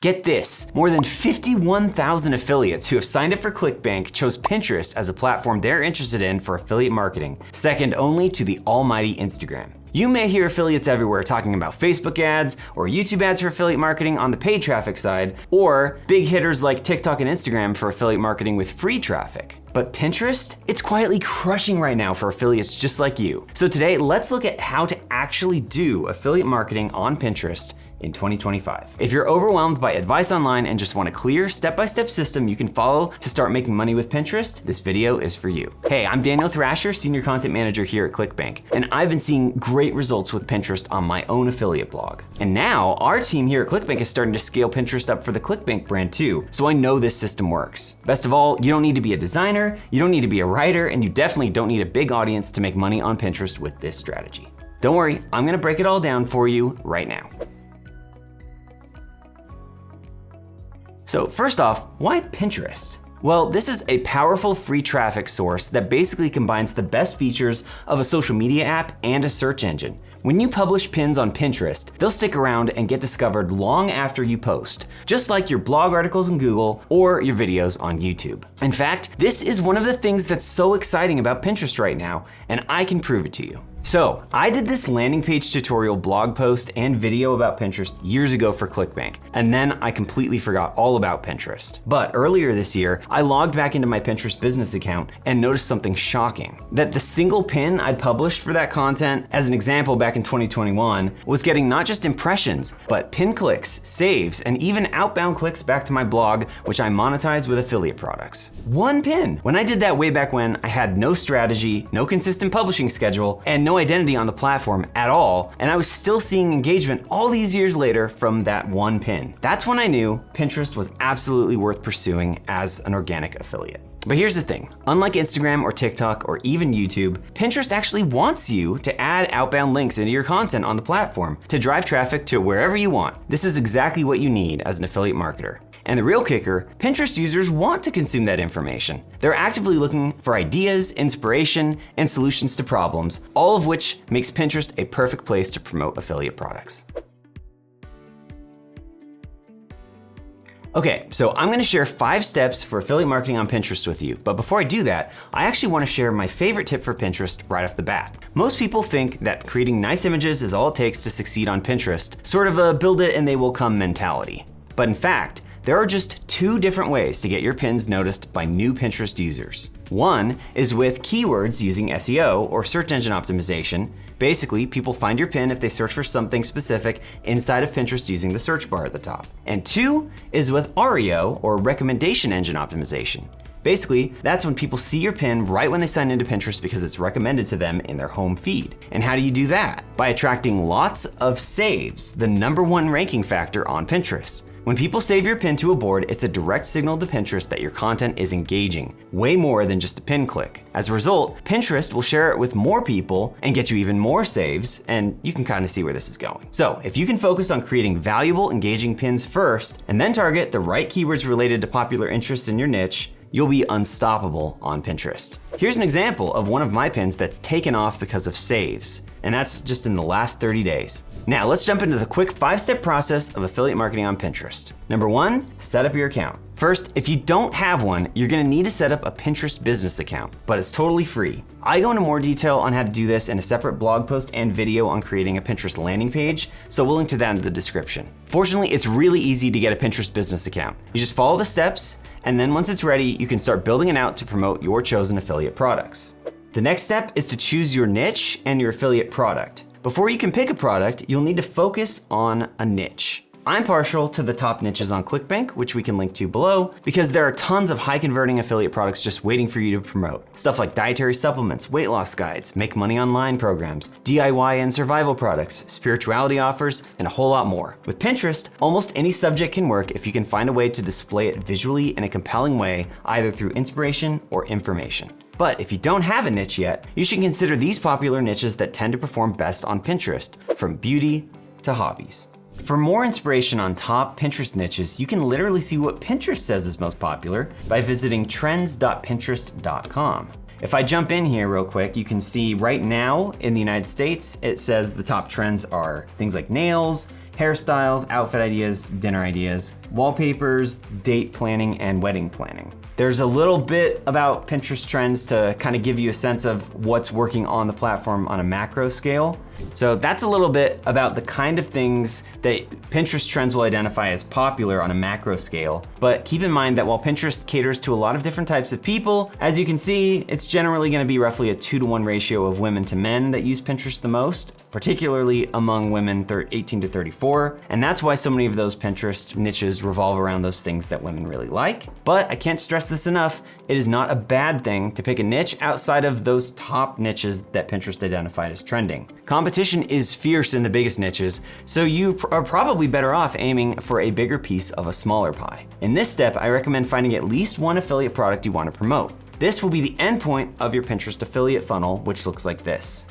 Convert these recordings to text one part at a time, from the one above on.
Get this, more than 51,000 affiliates who have signed up for Clickbank chose Pinterest as a platform they're interested in for affiliate marketing, second only to the almighty Instagram. You may hear affiliates everywhere talking about Facebook ads or YouTube ads for affiliate marketing on the paid traffic side, or big hitters like TikTok and Instagram for affiliate marketing with free traffic. But Pinterest, it's quietly crushing right now for affiliates just like you. So today, let's look at how to actually do affiliate marketing on Pinterest in 2025. If you're overwhelmed by advice online and just want a clear step-by-step system you can follow to start making money with Pinterest, this video is for you. Hey, I'm Daniel Thrasher, Senior Content Manager here at Clickbank, and I've been seeing great results with Pinterest on my own affiliate blog. And now our team here at Clickbank is starting to scale Pinterest up for the Clickbank brand too, so I know this system works. Best of all, you don't need to be a designer, you don't need to be a writer, and you definitely don't need a big audience to make money on Pinterest with this strategy. Don't worry, I'm gonna break it all down for you right now. So first off, why Pinterest? Well, this is a powerful free traffic source that basically combines the best features of a social media app and a search engine. When you publish pins on Pinterest, they'll stick around and get discovered long after you post, just like your blog articles in Google or your videos on YouTube. In fact, this is one of the things that's so exciting about Pinterest right now, and I can prove it to you. So, I did this landing page tutorial blog post and video about Pinterest years ago for Clickbank, and then I completely forgot all about Pinterest. But earlier this year, I logged back into my Pinterest business account and noticed something shocking. That the single pin I'd published for that content, as an example back in 2021, was getting not just impressions, but pin clicks, saves, and even outbound clicks back to my blog, which I monetize with affiliate products. One pin! When I did that way back when, I had no strategy, no consistent publishing schedule, and no identity on the platform at all, and I was still seeing engagement all these years later from that one pin. That's when I knew Pinterest was absolutely worth pursuing as an organic affiliate. But here's the thing, unlike Instagram or TikTok or even YouTube, Pinterest actually wants you to add outbound links into your content on the platform to drive traffic to wherever you want. This is exactly what you need as an affiliate marketer. And the real kicker, Pinterest users want to consume that information. They're actively looking for ideas, inspiration, and solutions to problems, all of which makes Pinterest a perfect place to promote affiliate products. Okay, so I'm gonna share 5 steps for affiliate marketing on Pinterest with you. But before I do that, I actually wanna share my favorite tip for Pinterest right off the bat. Most people think that creating nice images is all it takes to succeed on Pinterest, sort of a build it and they will come mentality. But in fact, there are just 2 different ways to get your pins noticed by new Pinterest users. One is with keywords using SEO or search engine optimization. Basically, people find your pin if they search for something specific inside of Pinterest using the search bar at the top. And 2 is with REO or recommendation engine optimization. Basically, that's when people see your pin right when they sign into Pinterest because it's recommended to them in their home feed. And how do you do that? By attracting lots of saves, the #1 ranking factor on Pinterest. When people save your pin to a board, it's a direct signal to Pinterest that your content is engaging, way more than just a pin click. As a result, Pinterest will share it with more people and get you even more saves, and you can kind of see where this is going. So if you can focus on creating valuable, engaging pins first, and then target the right keywords related to popular interests in your niche, you'll be unstoppable on Pinterest. Here's an example of one of my pins that's taken off because of saves, and that's just in the last 30 days. Now let's jump into the quick 5-step process of affiliate marketing on Pinterest. Number 1, set up your account. First, if you don't have one, you're gonna need to set up a Pinterest business account, but it's totally free. I go into more detail on how to do this in a separate blog post and video on creating a Pinterest landing page, so we'll link to that in the description. Fortunately, it's really easy to get a Pinterest business account. You just follow the steps, and then once it's ready, you can start building it out to promote your chosen affiliate products. The next step is to choose your niche and your affiliate product. Before you can pick a product, you'll need to focus on a niche. I'm partial to the top niches on Clickbank, which we can link to below, because there are tons of high converting affiliate products just waiting for you to promote. Stuff like dietary supplements, weight loss guides, make money online programs, DIY and survival products, spirituality offers, and a whole lot more. With Pinterest, almost any subject can work if you can find a way to display it visually in a compelling way, either through inspiration or information. But if you don't have a niche yet, you should consider these popular niches that tend to perform best on Pinterest, from beauty to hobbies. For more inspiration on top Pinterest niches, you can literally see what Pinterest says is most popular by visiting trends.pinterest.com. If I jump in here real quick, you can see right now in the United States, it says the top trends are things like nails, hairstyles, outfit ideas, dinner ideas, wallpapers, date planning, and wedding planning. There's a little bit about Pinterest trends to kind of give you a sense of what's working on the platform on a macro scale. So that's a little bit about the kind of things that Pinterest trends will identify as popular on a macro scale. But keep in mind that while Pinterest caters to a lot of different types of people, as you can see, it's generally gonna be roughly a 2-to-1 ratio of women to men that use Pinterest the most, particularly among women 18 to 34. And that's why so many of those Pinterest niches revolve around those things that women really like. But I can't stress this enough, it is not a bad thing to pick a niche outside of those top niches that Pinterest identified as trending. Competition is fierce in the biggest niches, so you are probably better off aiming for a bigger piece of a smaller pie. In this step, I recommend finding at least one affiliate product you want to promote. This will be the endpoint of your Pinterest affiliate funnel, which looks like this.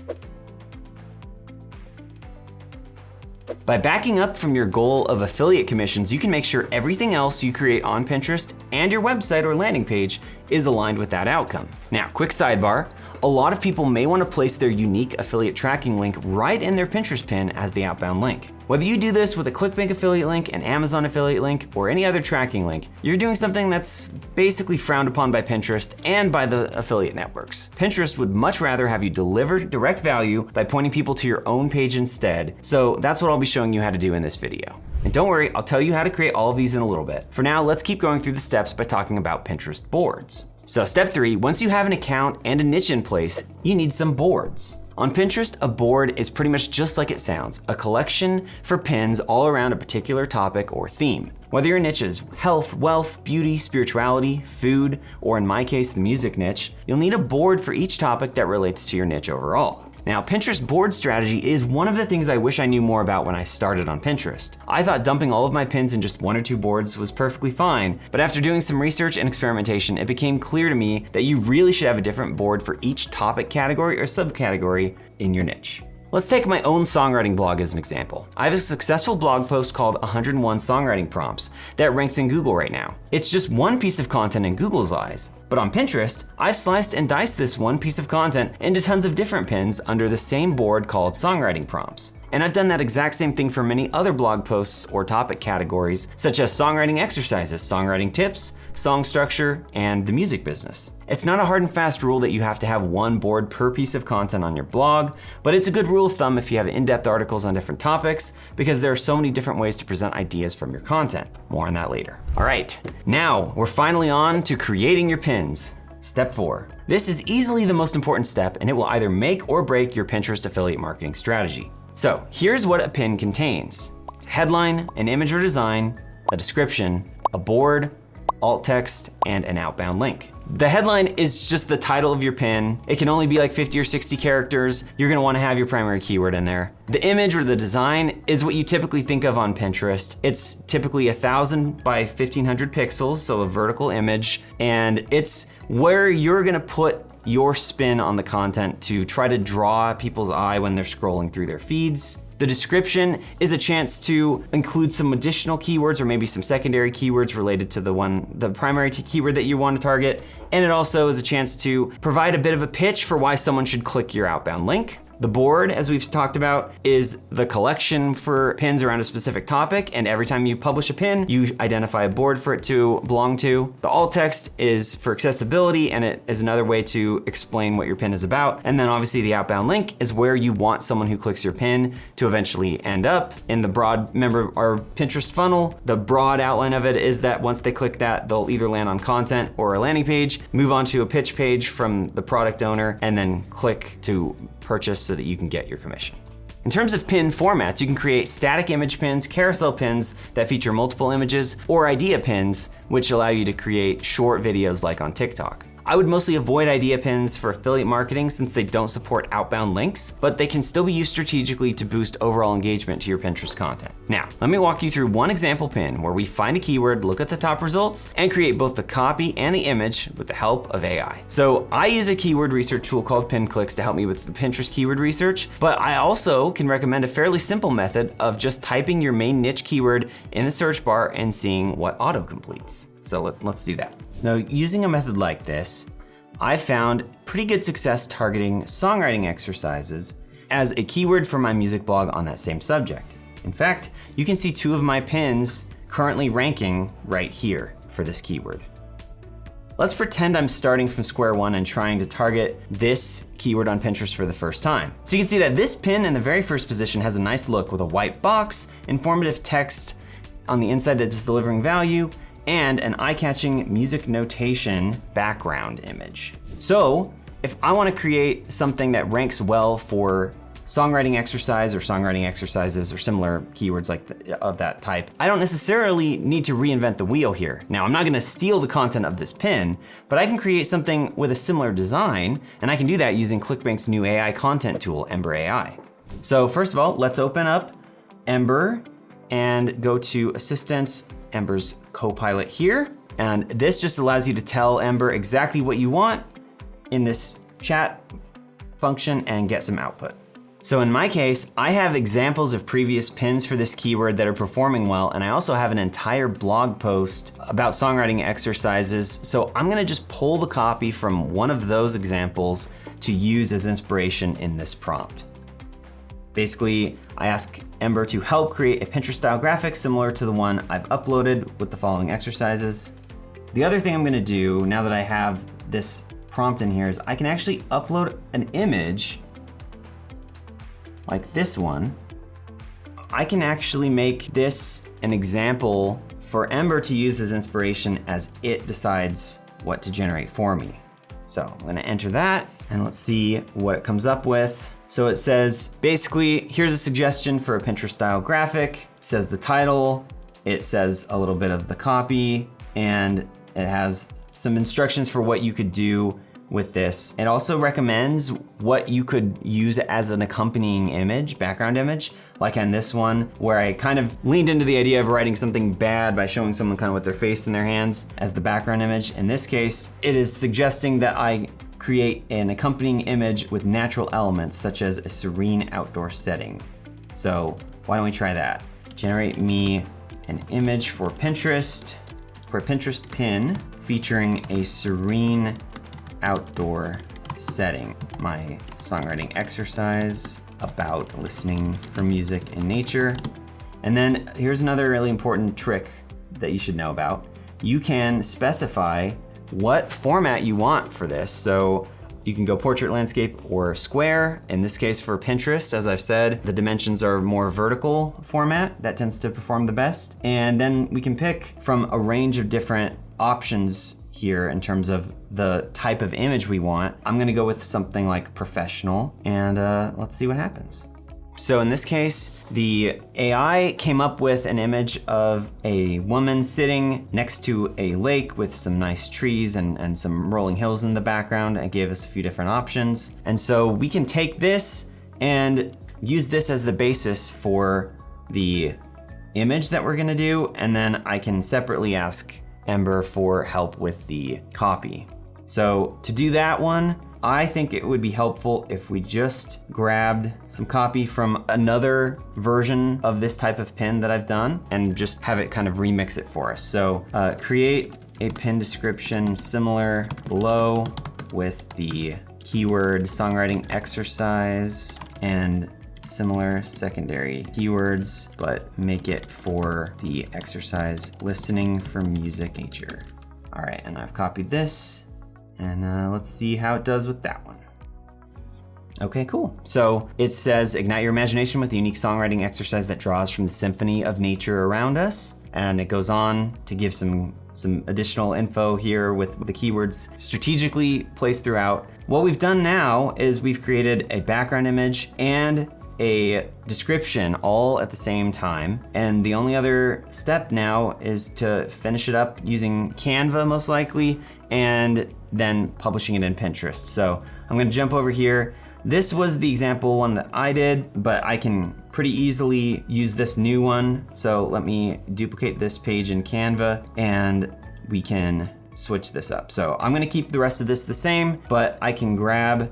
By backing up from your goal of affiliate commissions, you can make sure everything else you create on Pinterest and your website or landing page is aligned with that outcome. Now, quick sidebar, a lot of people may want to place their unique affiliate tracking link right in their Pinterest pin as the outbound link. Whether you do this with a Clickbank affiliate link, an Amazon affiliate link, or any other tracking link, you're doing something that's basically frowned upon by Pinterest and by the affiliate networks. Pinterest would much rather have you deliver direct value by pointing people to your own page instead, so that's what I'll be showing you how to do in this video. And don't worry, I'll tell you how to create all of these in a little bit. For now, let's keep going through the steps by talking about Pinterest boards. So step 3, once you have an account and a niche in place, you need some boards. On Pinterest, a board is pretty much just like it sounds, a collection for pins all around a particular topic or theme. Whether your niche is health, wealth, beauty, spirituality, food, or in my case, the music niche, you'll need a board for each topic that relates to your niche overall. Now, Pinterest board strategy is one of the things I wish I knew more about when I started on Pinterest. I thought dumping all of my pins in just 1 or 2 boards was perfectly fine, but after doing some research and experimentation, it became clear to me that you really should have a different board for each topic category or subcategory in your niche. Let's take my own songwriting blog as an example. I have a successful blog post called 101 Songwriting Prompts that ranks in Google right now. It's just one piece of content in Google's eyes. But on Pinterest, I've sliced and diced this one piece of content into tons of different pins under the same board called Songwriting Prompts. And I've done that exact same thing for many other blog posts or topic categories, such as songwriting exercises, songwriting tips, song structure, and the music business. It's not a hard and fast rule that you have to have one board per piece of content on your blog, but it's a good rule of thumb if you have in-depth articles on different topics, because there are so many different ways to present ideas from your content. More on that later. All right, now we're finally on to creating your pins. Step 4. This is easily the most important step, and it will either make or break your Pinterest affiliate marketing strategy. So here's what a pin contains. It's a headline, an image or design, a description, a board, alt text, and an outbound link. The headline is just the title of your pin. It can only be like 50 or 60 characters. You're gonna wanna have your primary keyword in there. The image or the design is what you typically think of on Pinterest. It's typically 1,000 by 1,500 pixels, so a vertical image, and it's where you're gonna put your spin on the content to try to draw people's eye when they're scrolling through their feeds. The description is a chance to include some additional keywords or maybe some secondary keywords related to the primary keyword that you want to target. And it also is a chance to provide a bit of a pitch for why someone should click your outbound link. The board, as we've talked about, is the collection for pins around a specific topic, and every time you publish a pin, you identify a board for it to belong to. The alt text is for accessibility, and it is another way to explain what your pin is about. And then obviously the outbound link is where you want someone who clicks your pin to eventually end up. In the broad, remember our Pinterest funnel, the broad outline of it is that once they click that, they'll either land on content or a landing page, move on to a pitch page from the product owner, and then click to purchase so that you can get your commission. In terms of pin formats, you can create static image pins, carousel pins that feature multiple images, or idea pins, which allow you to create short videos like on TikTok. I would mostly avoid idea pins for affiliate marketing since they don't support outbound links, but they can still be used strategically to boost overall engagement to your Pinterest content. Now, let me walk you through one example pin where we find a keyword, look at the top results, and create both the copy and the image with the help of AI. So I use a keyword research tool called PinClicks to help me with the Pinterest keyword research, but I also can recommend a fairly simple method of just typing your main niche keyword in the search bar and seeing what auto-completes. So let's do that. Now, using a method like this, I found pretty good success targeting songwriting exercises as a keyword for my music blog on that same subject. In fact, you can see 2 of my pins currently ranking right here for this keyword. Let's pretend I'm starting from square one and trying to target this keyword on Pinterest for the first time. So you can see that this pin in the very first position has a nice look with a white box, informative text on the inside that's delivering value, and an eye-catching music notation background image. So if I want to create something that ranks well for songwriting exercise or songwriting exercises or similar keywords of that type, I don't necessarily need to reinvent the wheel here. Now, I'm not gonna steal the content of this pin, but I can create something with a similar design, and I can do that using Clickbank's new AI content tool, Ember AI. So first of all, let's open up Ember and go to Assistants, Ember's Copilot here. And this just allows you to tell Ember exactly what you want in this chat function and get some output. So in my case, I have examples of previous pins for this keyword that are performing well, and I also have an entire blog post about songwriting exercises. So I'm gonna just pull the copy from one of those examples to use as inspiration in this prompt. Basically, I ask Ember to help create a Pinterest style graphic similar to the one I've uploaded with the following exercises. The other thing I'm gonna do now that I have this prompt in here is I can actually upload an image like this one. I can actually make this an example for Ember to use as inspiration as it decides what to generate for me. So I'm gonna enter that and let's see what it comes up with. So it says, basically, here's a suggestion for a Pinterest style graphic. It says the title, it says a little bit of the copy, and it has some instructions for what you could do with this. It also recommends what you could use as an accompanying image, background image, like on this one, where I kind of leaned into the idea of writing something bad by showing someone kind of with their face in their hands as the background image. In this case, it is suggesting that I create an accompanying image with natural elements, such as a serene outdoor setting. So why don't we try that? Generate me an image for Pinterest, for a Pinterest pin featuring a serene outdoor setting. My songwriting exercise about listening for music in nature. And then here's another really important trick that you should know about. You can specify what format you want for this. So you can go portrait, landscape, or square. In this case for Pinterest, as I've said, the dimensions are more vertical format. That tends to perform the best. And then we can pick from a range of different options here in terms of the type of image we want. I'm gonna go with something like professional, and let's see what happens. So in this case, the AI came up with an image of a woman sitting next to a lake with some nice trees and some rolling hills in the background. It gave us a few different options. And so we can take this and use this as the basis for the image that we're gonna do, and then I can separately ask Ember for help with the copy. So to do that one, I think it would be helpful if we just grabbed some copy from another version of this type of pin that I've done and just have it kind of remix it for us. So create a pin description similar below with the keyword songwriting exercise and similar secondary keywords, but make it for the exercise listening for music nature. All right, and I've copied this, and let's see how it does with that one. Okay, cool. So it says, ignite your imagination with a unique songwriting exercise that draws from the symphony of nature around us. And it goes on to give some additional info here with the keywords strategically placed throughout. What we've done now is we've created a background image and a description all at the same time. And the only other step now is to finish it up using Canva most likely, and then publishing it in Pinterest. So I'm gonna jump over here. This was the example one that I did, but I can pretty easily use this new one. So let me duplicate this page in Canva and we can switch this up. So I'm gonna keep the rest of this the same, but I can grab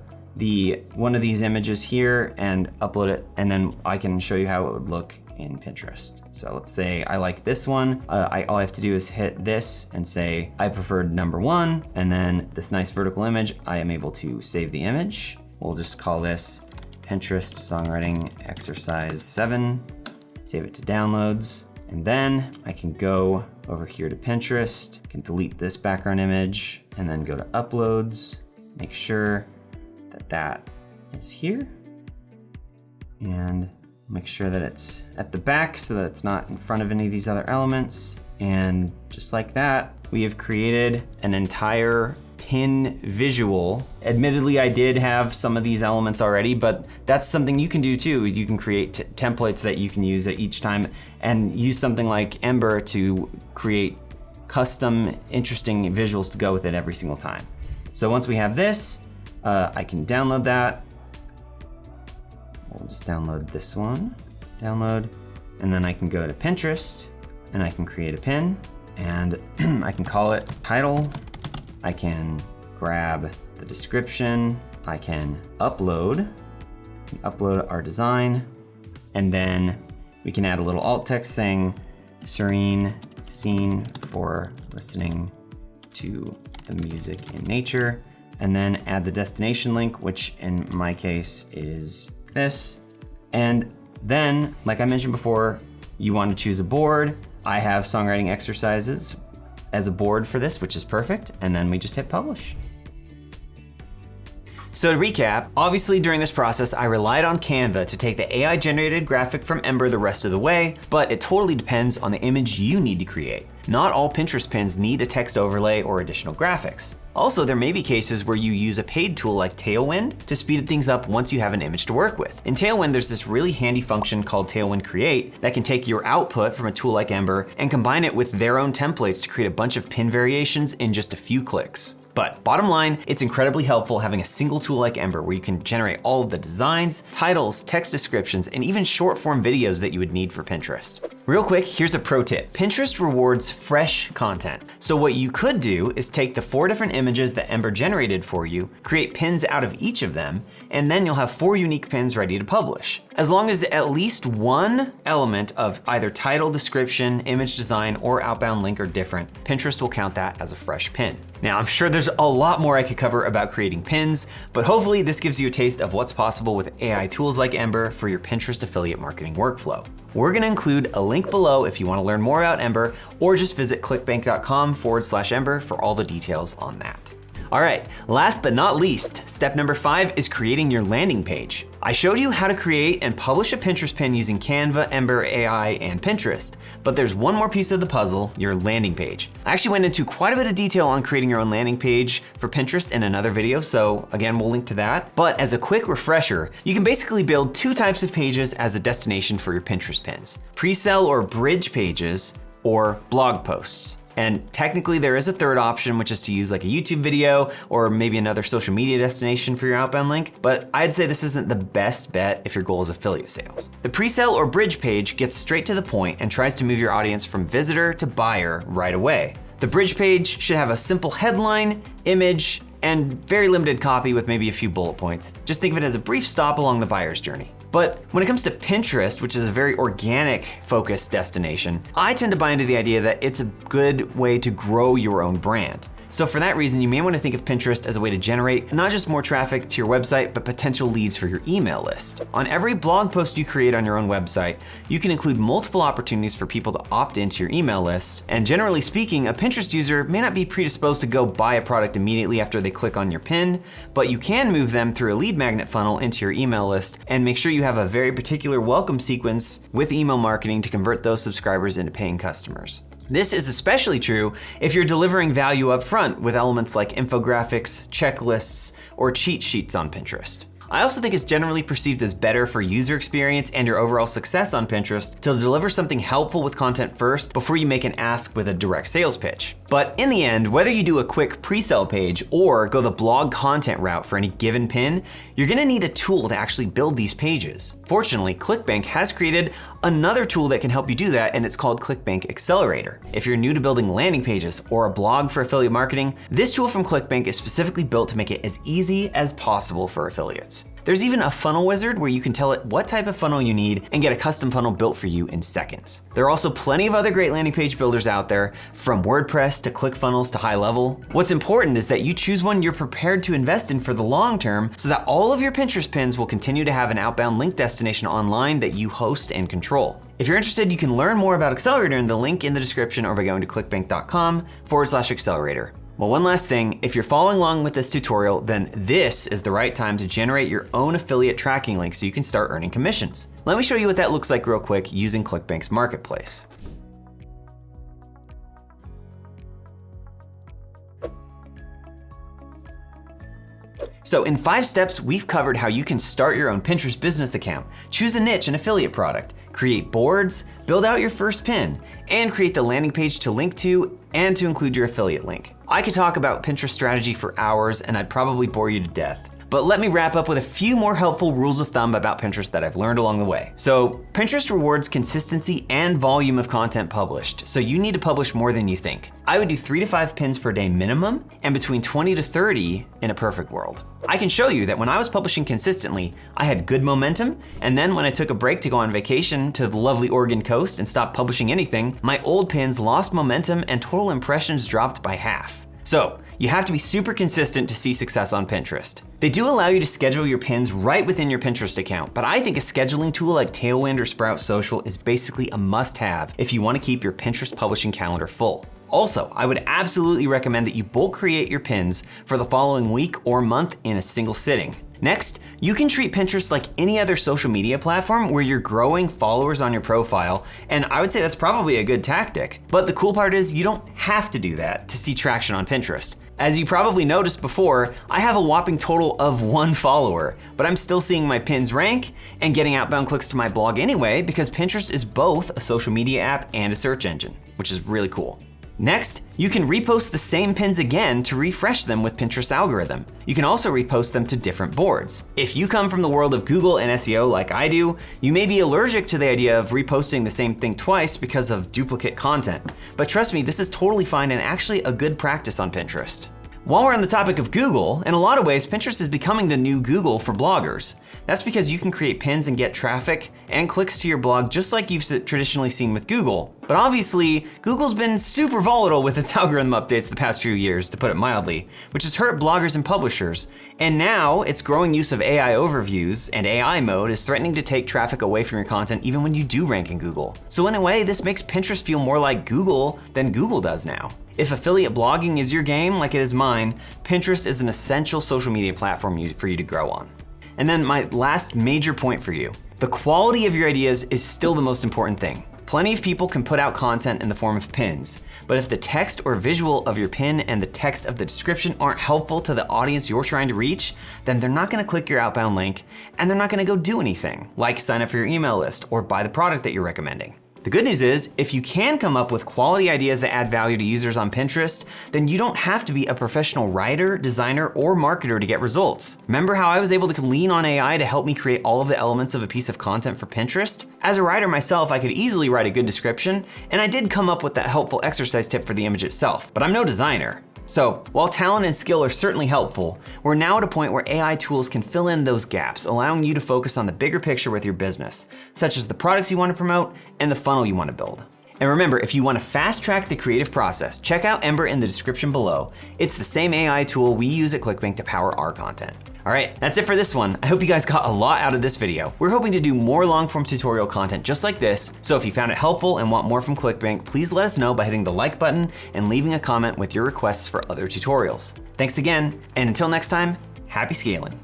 one of these images here and upload it, and then I can show you how it would look in Pinterest. So let's say I like this one. All I have to do is hit this and say I preferred number 1, and then this nice vertical image, I am able to save the image. We'll just call this Pinterest Songwriting Exercise 7, save it to downloads, and then I can go over here to Pinterest, can delete this background image, and then go to uploads, make sure that that is here, and make sure that it's at the back so that it's not in front of any of these other elements. And just like that, we have created an entire pin visual. Admittedly, I did have some of these elements already, but that's something you can do too. You can create templates that you can use at each time and use something like Ember to create custom, interesting visuals to go with it every single time. So once we have this, I can download that. We'll just download this one, download, and then I can go to Pinterest and I can create a pin and I can call it title. I can grab the description. I can upload our design, and then we can add a little alt text saying serene scene for listening to the music in nature, and then add the destination link, which in my case is this. And then, like I mentioned before, you want to choose a board. I have songwriting exercises as a board for this, which is perfect. And then we just hit publish. So to recap, obviously during this process, I relied on Canva to take the AI generated graphic from Ember the rest of the way, but it totally depends on the image you need to create. Not all Pinterest pins need a text overlay or additional graphics. Also, there may be cases where you use a paid tool like Tailwind to speed things up once you have an image to work with. In Tailwind, there's this really handy function called Tailwind Create that can take your output from a tool like Ember and combine it with their own templates to create a bunch of pin variations in just a few clicks. But bottom line, it's incredibly helpful having a single tool like Ember where you can generate all of the designs, titles, text descriptions, and even short form videos that you would need for Pinterest. Real quick, here's a pro tip. Pinterest rewards fresh content. So what you could do is take the 4 different images that Ember generated for you, create pins out of each of them, and then you'll have 4 unique pins ready to publish. As long as at least one element of either title, description, image design, or outbound link are different, Pinterest will count that as a fresh pin. Now, I'm sure there's a lot more I could cover about creating pins, but hopefully this gives you a taste of what's possible with AI tools like Ember for your Pinterest affiliate marketing workflow. We're gonna include a link below if you wanna learn more about Ember, or just visit clickbank.com/Ember for all the details on that. All right, last but not least, step number 5 is creating your landing page. I showed you how to create and publish a Pinterest pin using Canva, Ember AI, and Pinterest, but there's one more piece of the puzzle, your landing page. I actually went into quite a bit of detail on creating your own landing page for Pinterest in another video, so again, we'll link to that. But as a quick refresher, you can basically build 2 types of pages as a destination for your Pinterest pins: pre-sale or bridge pages, or blog posts. And technically there is a third option, which is to use like a YouTube video or maybe another social media destination for your outbound link, but I'd say this isn't the best bet if your goal is affiliate sales. The pre-sale or bridge page gets straight to the point and tries to move your audience from visitor to buyer right away. The bridge page should have a simple headline, image, and very limited copy with maybe a few bullet points. Just think of it as a brief stop along the buyer's journey. But when it comes to Pinterest, which is a very organic focused destination, I tend to buy into the idea that it's a good way to grow your own brand. So for that reason, you may want to think of Pinterest as a way to generate not just more traffic to your website, but potential leads for your email list. On every blog post you create on your own website, you can include multiple opportunities for people to opt into your email list. And generally speaking, a Pinterest user may not be predisposed to go buy a product immediately after they click on your pin, but you can move them through a lead magnet funnel into your email list and make sure you have a very particular welcome sequence with email marketing to convert those subscribers into paying customers. This is especially true if you're delivering value up front with elements like infographics, checklists, or cheat sheets on Pinterest. I also think it's generally perceived as better for user experience and your overall success on Pinterest to deliver something helpful with content first before you make an ask with a direct sales pitch. But in the end, whether you do a quick pre-sale page or go the blog content route for any given pin, you're gonna need a tool to actually build these pages. Fortunately, Clickbank has created another tool that can help you do that, and it's called Clickbank Accelerator. If you're new to building landing pages or a blog for affiliate marketing, this tool from Clickbank is specifically built to make it as easy as possible for affiliates. There's even a funnel wizard where you can tell it what type of funnel you need and get a custom funnel built for you in seconds. There are also plenty of other great landing page builders out there, from WordPress to ClickFunnels to High Level. What's important is that you choose one you're prepared to invest in for the long term so that all of your Pinterest pins will continue to have an outbound link destination online that you host and control. If you're interested, you can learn more about Accelerator in the link in the description or by going to clickbank.com/accelerator. Well, one last thing, if you're following along with this tutorial, then this is the right time to generate your own affiliate tracking link so you can start earning commissions. Let me show you what that looks like real quick using Clickbank's marketplace. So in 5 steps, we've covered how you can start your own Pinterest business account, choose a niche and affiliate product, create boards, build out your first pin, and create the landing page to link to and to include your affiliate link. I could talk about Pinterest strategy for hours and I'd probably bore you to death. But let me wrap up with a few more helpful rules of thumb about Pinterest that I've learned along the way. So Pinterest rewards consistency and volume of content published, so you need to publish more than you think. I would do 3 to 5 pins per day minimum and between 20 to 30 in a perfect world. I can show you that when I was publishing consistently, I had good momentum, and then when I took a break to go on vacation to the lovely Oregon coast and stopped publishing anything, my old pins lost momentum and total impressions dropped by half. So you have to be super consistent to see success on Pinterest. They do allow you to schedule your pins right within your Pinterest account, but I think a scheduling tool like Tailwind or Sprout Social is basically a must-have if you want to keep your Pinterest publishing calendar full. Also, I would absolutely recommend that you bulk create your pins for the following week or month in a single sitting. Next, you can treat Pinterest like any other social media platform where you're growing followers on your profile, and I would say that's probably a good tactic. But the cool part is you don't have to do that to see traction on Pinterest. As you probably noticed before, I have a whopping total of 1 follower, but I'm still seeing my pins rank and getting outbound clicks to my blog anyway because Pinterest is both a social media app and a search engine, which is really cool. Next, you can repost the same pins again to refresh them with Pinterest's algorithm. You can also repost them to different boards. If you come from the world of Google and SEO like I do, you may be allergic to the idea of reposting the same thing twice because of duplicate content. But trust me, this is totally fine and actually a good practice on Pinterest. While we're on the topic of Google, in a lot of ways, Pinterest is becoming the new Google for bloggers. That's because you can create pins and get traffic and clicks to your blog just like you've traditionally seen with Google. But obviously, Google's been super volatile with its algorithm updates the past few years, to put it mildly, which has hurt bloggers and publishers. And now, its growing use of AI overviews and AI mode is threatening to take traffic away from your content even when you do rank in Google. So in a way, this makes Pinterest feel more like Google than Google does now. If affiliate blogging is your game, like it is mine, Pinterest is an essential social media platform for you to grow on. And then my last major point for you. The quality of your ideas is still the most important thing. Plenty of people can put out content in the form of pins, but if the text or visual of your pin and the text of the description aren't helpful to the audience you're trying to reach, then they're not gonna click your outbound link and they're not gonna go do anything, like sign up for your email list or buy the product that you're recommending. The good news is, if you can come up with quality ideas that add value to users on Pinterest, then you don't have to be a professional writer, designer, or marketer to get results. Remember how I was able to lean on AI to help me create all of the elements of a piece of content for Pinterest? As a writer myself, I could easily write a good description, and I did come up with that helpful exercise tip for the image itself, but I'm no designer. So, while talent and skill are certainly helpful, we're now at a point where AI tools can fill in those gaps, allowing you to focus on the bigger picture with your business, such as the products you want to promote and the funnel you want to build. And remember, if you want to fast track the creative process, check out Ember in the description below. It's the same AI tool we use at Clickbank to power our content. All right, that's it for this one. I hope you guys got a lot out of this video. We're hoping to do more long-form tutorial content just like this, so if you found it helpful and want more from Clickbank, please let us know by hitting the like button and leaving a comment with your requests for other tutorials. Thanks again, and until next time, happy scaling.